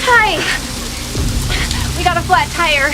Hi. We got a flat tire.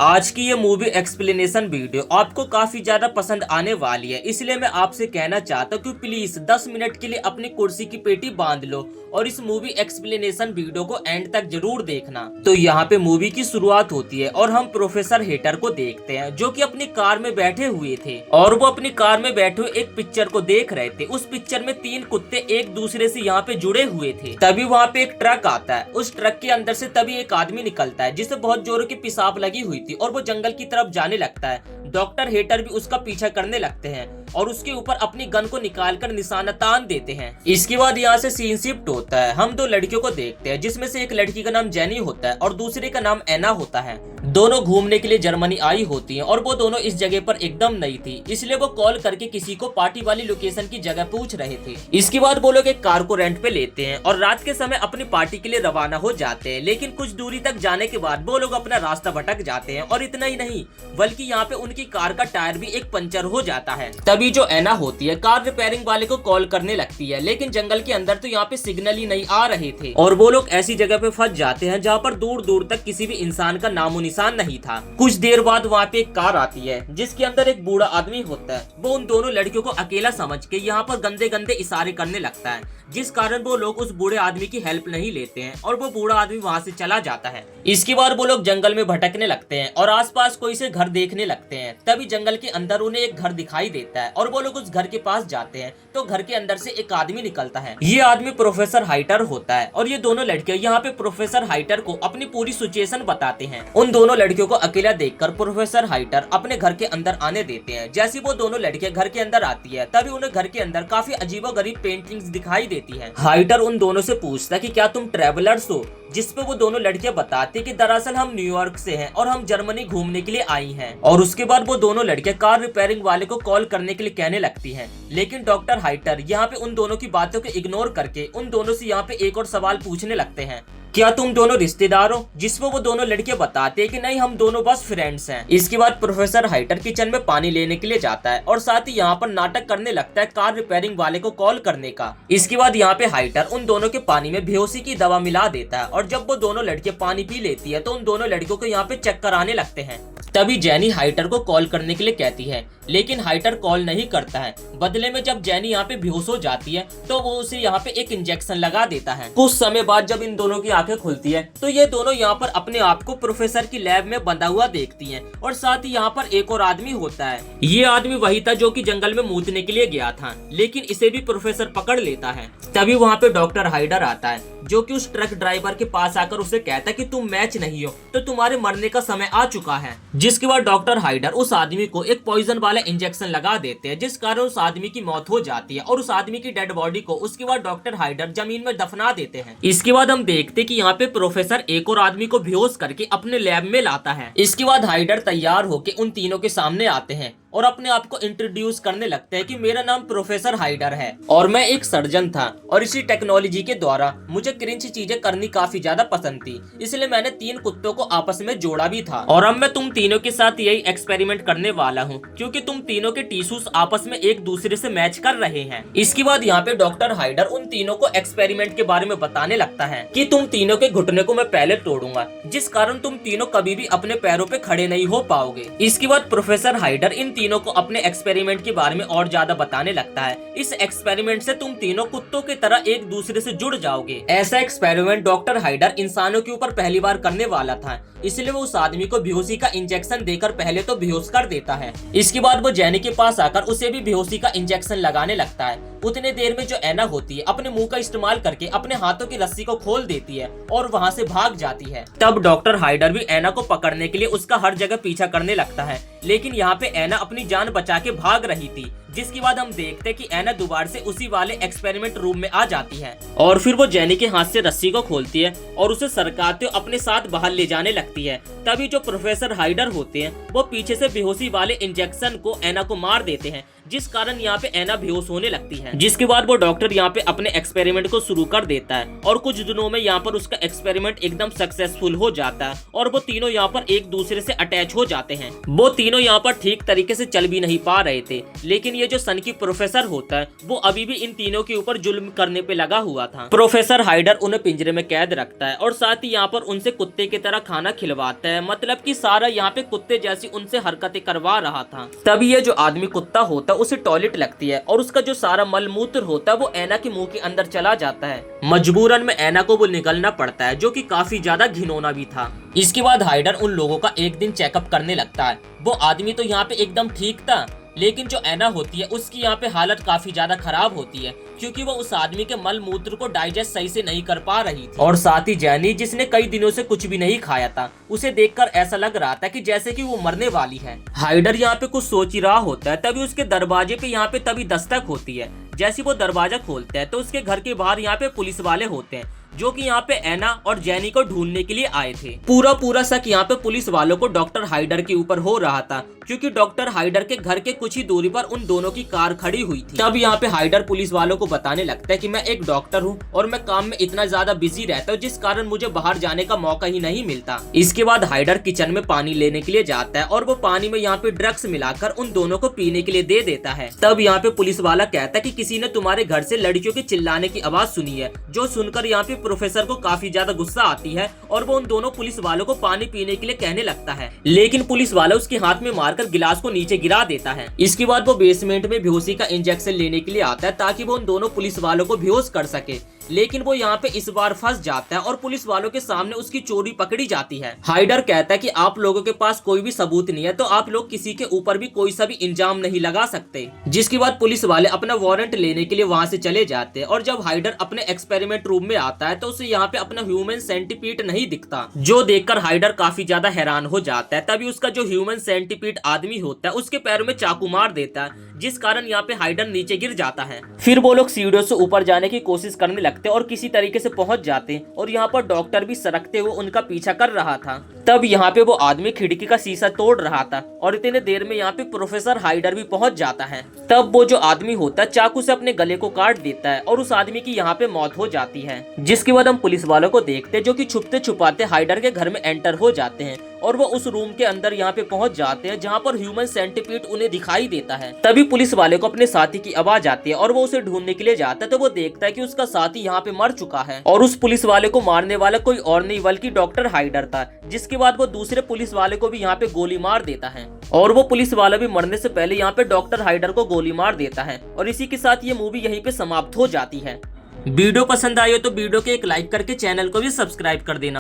आज की ये मूवी एक्सप्लेनेशन वीडियो आपको काफी ज्यादा पसंद आने वाली है, इसलिए मैं आपसे कहना चाहता हूँ कि प्लीज 10 मिनट के लिए अपनी कुर्सी की पेटी बांध लो और इस मूवी एक्सप्लेनेशन वीडियो को एंड तक जरूर देखना। तो यहाँ पे मूवी की शुरुआत होती है और हम प्रोफेसर हेटर को देखते हैं जो कि अपनी कार में बैठे हुए थे और वो अपनी कार में बैठे हुए एक पिक्चर को देख रहे थे। उस पिक्चर में 3 कुत्ते एक दूसरे से यहाँ पे जुड़े हुए थे। तभी वहाँ पे एक ट्रक आता है। उस ट्रक के अंदर से तभी एक आदमी निकलता है जिसे बहुत जोरों की पेशाब लगी हुई थी और वो जंगल की तरफ जाने लगता है। डॉक्टर हेटर भी उसका पीछा करने लगते हैं और उसके ऊपर अपनी गन को निकालकर निशाना तान देते हैं। इसके बाद यहाँ से सीन शिफ्ट होता है। हम 2 लड़कियों को देखते हैं जिसमें से एक लड़की का नाम जेनी होता है और दूसरे का नाम एना होता है। दोनों घूमने के लिए जर्मनी आई होती हैं और वो दोनों इस जगह पर एकदम नई थी, इसलिए वो कॉल करके किसी को पार्टी वाली लोकेशन की जगह पूछ रहे थे। इसके बाद वो लोग एक कार को रेंट पे लेते हैं और रात के समय अपनी पार्टी के लिए रवाना हो जाते हैं। लेकिन कुछ दूरी तक जाने के बाद वो लोग अपना रास्ता भटक जाते हैं और इतना ही नहीं बल्कि यहाँ पे उनकी कार का टायर भी एक पंचर हो जाता है। तभी जो एना होती है कार रिपेयरिंग वाले को कॉल करने लगती है, लेकिन जंगल के अंदर तो यहाँ पे सिग्नल ही नहीं आ रहे थे और वो लोग ऐसी जगह पे फंस जाते हैं जहाँ पर दूर दूर तक किसी भी इंसान का नामो निशान नहीं था। कुछ देर बाद वहाँ पे एक कार आती है जिसके अंदर एक बूढ़ा आदमी होता है। वो उन दोनों लड़कियों को अकेला समझ के यहाँ पर गंदे गंदे इशारे करने लगता है, जिस कारण वो लोग उस बूढ़े आदमी की हेल्प नहीं लेते हैं और वो बूढ़ा आदमी वहाँ से चला जाता है। इसके बाद वो लोग जंगल में भटकने लगते हैं और आसपास कोई से घर देखने लगते हैं। तभी जंगल के अंदर उन्हें एक घर दिखाई देता है और वो लोग उस घर के पास जाते हैं तो घर के अंदर से एक आदमी निकलता है। ये आदमी प्रोफेसर हाइटर होता है और ये दोनों लड़कियां यहाँ पे प्रोफेसर हाइटर को अपनी पूरी सिचुएशन बताते हैं। उन दोनों लड़कियों को अकेला देखकर प्रोफेसर हाइटर अपने घर के अंदर आने देते हैं। जैसे वो दोनों लड़कियां घर के अंदर आती है तभी उन्हें घर के अंदर काफी अजीबोगरीब पेंटिंग्स दिखाई देती है। हाइटर उन दोनों से पूछता है कि क्या तुम ट्रेवलर्स हो, जिस पे वो दोनों लड़कियां बताती कि दरअसल हम न्यूयॉर्क से हैं और हम जर्मनी घूमने के लिए आई हैं। और उसके बाद वो दोनों लड़कियां कार रिपेयरिंग वाले को कॉल करने के लिए कहने लगती हैं, लेकिन डॉक्टर हाइटर यहाँ पे उन दोनों की बातों को इग्नोर करके उन दोनों से यहाँ पे एक और सवाल पूछने लगते हैं, क्या तुम दोनों रिश्तेदार हो? जिसमें वो दोनों लड़कियां बताते हैं कि नहीं, हम दोनों बस फ्रेंड्स हैं। इसके बाद प्रोफेसर हाइटर किचन में पानी लेने के लिए जाता है और साथ ही यहाँ पर नाटक करने लगता है कार रिपेयरिंग वाले को कॉल करने का। इसके बाद यहाँ पे हाइटर उन दोनों के पानी में बेहोशी की दवा मिला देता है और जब वो दोनों लड़कियां पानी पी लेती है तो उन दोनों लड़कियों को यहाँ पे चक्कर आने लगते हैं। तभी जेनी हाइटर को कॉल करने के लिए कहती है, लेकिन हाइटर कॉल नहीं करता है। बदले में जब जेनी यहाँ पे बेहोश हो जाती है तो वो उसे यहाँ पे एक इंजेक्शन लगा देता है। कुछ समय बाद जब इन दोनों की आंखें खुलती है तो ये दोनों यहाँ पर अपने आप को प्रोफेसर की लैब में बंधा हुआ देखती हैं और साथ ही यहाँ पर एक और आदमी होता है। ये आदमी वही था जो कि जंगल में मूतने के लिए गया था, लेकिन इसे भी प्रोफेसर पकड़ लेता है। तभी वहाँ पे डॉक्टर हाइडर आता है जो कि उस ट्रक ड्राइवर के पास आकर उसे कहता है कि तुम मैच नहीं हो तो तुम्हारे मरने का समय आ चुका है। जिसके बाद डॉक्टर हाइडर उस आदमी को एक पॉइजन वाला इंजेक्शन लगा देते हैं, जिस कारण उस आदमी की मौत हो जाती है और उस आदमी की डेड बॉडी को उसके बाद डॉक्टर हाइडर जमीन में दफना देते हैं। इसके बाद हम देखते कि यहाँ पे प्रोफेसर एक और आदमी को बेहोश करके अपने लैब में लाता है। इसके बाद हाइडर तैयार होकर उन तीनों के सामने आते हैं और अपने आप को इंट्रोड्यूस करने लगते हैं कि मेरा नाम प्रोफेसर हाइडर है और मैं एक सर्जन था और इसी टेक्नोलॉजी के द्वारा मुझे क्रिंच चीजें करनी काफी ज्यादा पसंद थी, इसलिए मैंने 3 कुत्तों को आपस में जोड़ा भी था और अब मैं तुम तीनों के साथ यही एक्सपेरिमेंट करने वाला हूँ क्योंकि तुम तीनों के टिश्यूज आपस में एक दूसरे से मैच कर रहे हैं। इसके बाद यहाँ पे डॉक्टर हाइडर उन तीनों को एक्सपेरिमेंट के बारे में बताने लगता है कि तुम तीनों के घुटने को मैं पहले तोड़ूंगा, जिस कारण तुम तीनों कभी भी अपने पैरों पे खड़े नहीं हो पाओगे। इसके बाद प्रोफेसर हाइडर इन तीनों को अपने एक्सपेरिमेंट के बारे में और ज्यादा बताने लगता है। इस एक्सपेरिमेंट से तुम तीनों कुत्तों की तरह एक दूसरे से जुड़ जाओगे। ऐसा एक्सपेरिमेंट डॉक्टर हाइडर इंसानों के ऊपर पहली बार करने वाला था, इसलिए वो उस आदमी को बेहोशी का इंजेक्शन देकर पहले तो बेहोश कर देता है। इसके बाद वो जेनी के पास आकर उसे भी बेहोशी का इंजेक्शन लगाने लगता है। उतने देर में जो एना होती है अपने मुंह का इस्तेमाल करके अपने हाथों की रस्सी को खोल देती है और वहाँ से भाग जाती है। तब डॉक्टर हाइडर भी एना को पकड़ने के लिए उसका हर जगह पीछा करने लगता है, लेकिन यहाँ पे एना अपनी जान बचा के भाग रही थी। जिसके बाद हम देखते कि एना दोबारा से उसी वाले एक्सपेरिमेंट रूम में आ जाती है और फिर वो जेनी के हाथ से रस्सी को खोलती है और उसे सरकाते हुए अपने साथ बाहर ले जाने लगती है। तभी जो प्रोफेसर हाइडर होते हैं वो पीछे से बेहोशी वाले इंजेक्शन को एना को मार देते हैं, जिस कारण यहाँ पे एना बेहोश होने लगती है। जिसके बाद वो डॉक्टर यहाँ पे अपने एक्सपेरिमेंट को शुरू कर देता है और कुछ दिनों में यहाँ पर उसका एक्सपेरिमेंट एकदम सक्सेसफुल हो जाता है और वो तीनों यहाँ पर एक दूसरे से अटैच हो जाते हैं। वो तीनों यहाँ पर ठीक तरीके से चल भी नहीं पा रहे थे, लेकिन ये जो सन की प्रोफेसर होता है वो अभी भी इन तीनों के ऊपर जुल्म करने पे लगा हुआ था। प्रोफेसर हाइडर उन्हें पिंजरे में कैद रखता है और साथ ही यहाँ पर उनसे कुत्ते की तरह खाना खिलवाता है, मतलब कि सारा यहाँ पे कुत्ते जैसी उनसे हरकतें करवा रहा था। तभी ये जो आदमी कुत्ता होता है उसे टॉयलेट लगती है और उसका जो सारा मल मूत्र होता है वो ऐना के मुंह के अंदर चला जाता है। मजबूरन में ऐना को वो निकलना पड़ता है, जो कि काफी ज्यादा घिनौना भी था। इसके बाद हाइडर उन लोगों का एक दिन चेकअप करने लगता है। वो आदमी तो यहाँ पे एकदम ठीक था, लेकिन जो ऐना होती है उसकी यहाँ पे हालत काफी ज्यादा खराब होती है, क्योंकि वो उस आदमी के मल मूत्र को डाइजेस्ट सही से नहीं कर पा रही थी। और साथ ही जैनी, जिसने कई दिनों से कुछ भी नहीं खाया था, उसे देखकर ऐसा लग रहा था कि जैसे कि वो मरने वाली है। हाइडर यहाँ पे कुछ सोच ही रहा होता है, तभी उसके दरवाजे पे यहाँ पे तभी दस्तक होती है। जैसे वो दरवाजा खोलता है तो उसके घर के बाहर यहाँ पे पुलिस वाले होते हैं, जो कि यहाँ पे ऐना और जैनी को ढूंढने के लिए आए थे। पूरा शक यहाँ पे पुलिस वालों को डॉक्टर हाइडर के ऊपर हो रहा था, क्योंकि डॉक्टर हाइडर के घर के कुछ ही दूरी पर उन दोनों की कार खड़ी हुई थी। तब यहाँ पे हाइडर पुलिस वालों को बताने लगता है कि मैं एक डॉक्टर हूँ और मैं काम में इतना ज्यादा बिजी रहता हूँ, जिस कारण मुझे बाहर जाने का मौका ही नहीं मिलता। इसके बाद हाइडर किचन में पानी लेने के लिए जाता है और वो पानी में यहाँ पे ड्रग्स मिलाकर उन दोनों को पीने के लिए दे देता है। तब यहाँ पे पुलिस वाला कहता है कि किसी ने तुम्हारे घर से लड़कियों के चिल्लाने की आवाज सुनी है, जो सुनकर यहाँ पे प्रोफेसर को काफी ज्यादा गुस्सा आती है और वो उन दोनों पुलिस वालों को पानी पीने के लिए कहने लगता है, लेकिन पुलिस वाला उसके हाथ में मारकर गिलास को नीचे गिरा देता है। इसके बाद वो बेसमेंट में बेहोशी का इंजेक्शन लेने के लिए आता है, ताकि वो उन दोनों पुलिस वालों को बेहोश कर सके, लेकिन वो यहाँ पे इस बार फंस जाता है और पुलिस वालों के सामने उसकी चोरी पकड़ी जाती है। हाइडर कहता है कि आप लोगों के पास कोई भी सबूत नहीं है, तो आप लोग किसी के ऊपर भी कोई सा भी इल्जाम नहीं लगा सकते। जिसके बाद पुलिस वाले अपना वारंट लेने के लिए वहाँ से चले जाते हैं और जब हाइडर अपने एक्सपेरिमेंट रूम में आता है तो उसे यहाँ पे अपना ह्यूमन सेंटीपीड नहीं दिखता, जो देखकर हाइडर काफी ज्यादा हैरान हो जाता है। तभी उसका जो ह्यूमन सेंटीपीड आदमी होता है उसके पैरों में चाकू मार देता है, जिस कारण यहाँ पे हाइडर नीचे गिर जाता है। फिर वो लोग सीढ़ियों से ऊपर जाने की कोशिश करने लगते और किसी तरीके से पहुंच जाते और यहाँ पर डॉक्टर भी सरकते हुए उनका पीछा कर रहा था। तब यहाँ पे वो आदमी खिड़की का शीशा तोड़ रहा था और इतने देर में यहाँ पे प्रोफेसर हाइडर भी पहुंच जाता है। तब वो जो आदमी होता है चाकू से अपने गले को काट देता है और उस आदमी की यहाँ पे मौत हो जाती है। जिसके बाद हम पुलिस वालों को देखते जो कि छुपते छुपाते हाइडर के घर में एंटर हो जाते हैं और वो उस रूम के अंदर यहाँ पे पहुंच जाते हैं जहाँ पर ह्यूमन सेंटीपीड उन्हें दिखाई देता है। तभी पुलिस वाले को अपने साथी की आवाज आती है और वो उसे ढूंढने के लिए जाता है, तो वो देखता है कि उसका साथी यहाँ पे मर चुका है और उस पुलिस वाले को मारने वाला कोई और नहीं बल्कि डॉक्टर हाइडर था। जिसके बाद वो दूसरे पुलिस वाले को भी यहाँ पे गोली मार देता है और वो पुलिस वाला भी मरने से पहले यहाँ पे डॉक्टर हाइडर को गोली मार देता है और इसी के साथ ये मूवी यहीं पे समाप्त हो जाती है। वीडियो पसंद आई हो तो वीडियो के एक लाइक करके चैनल को भी सब्सक्राइब कर देना।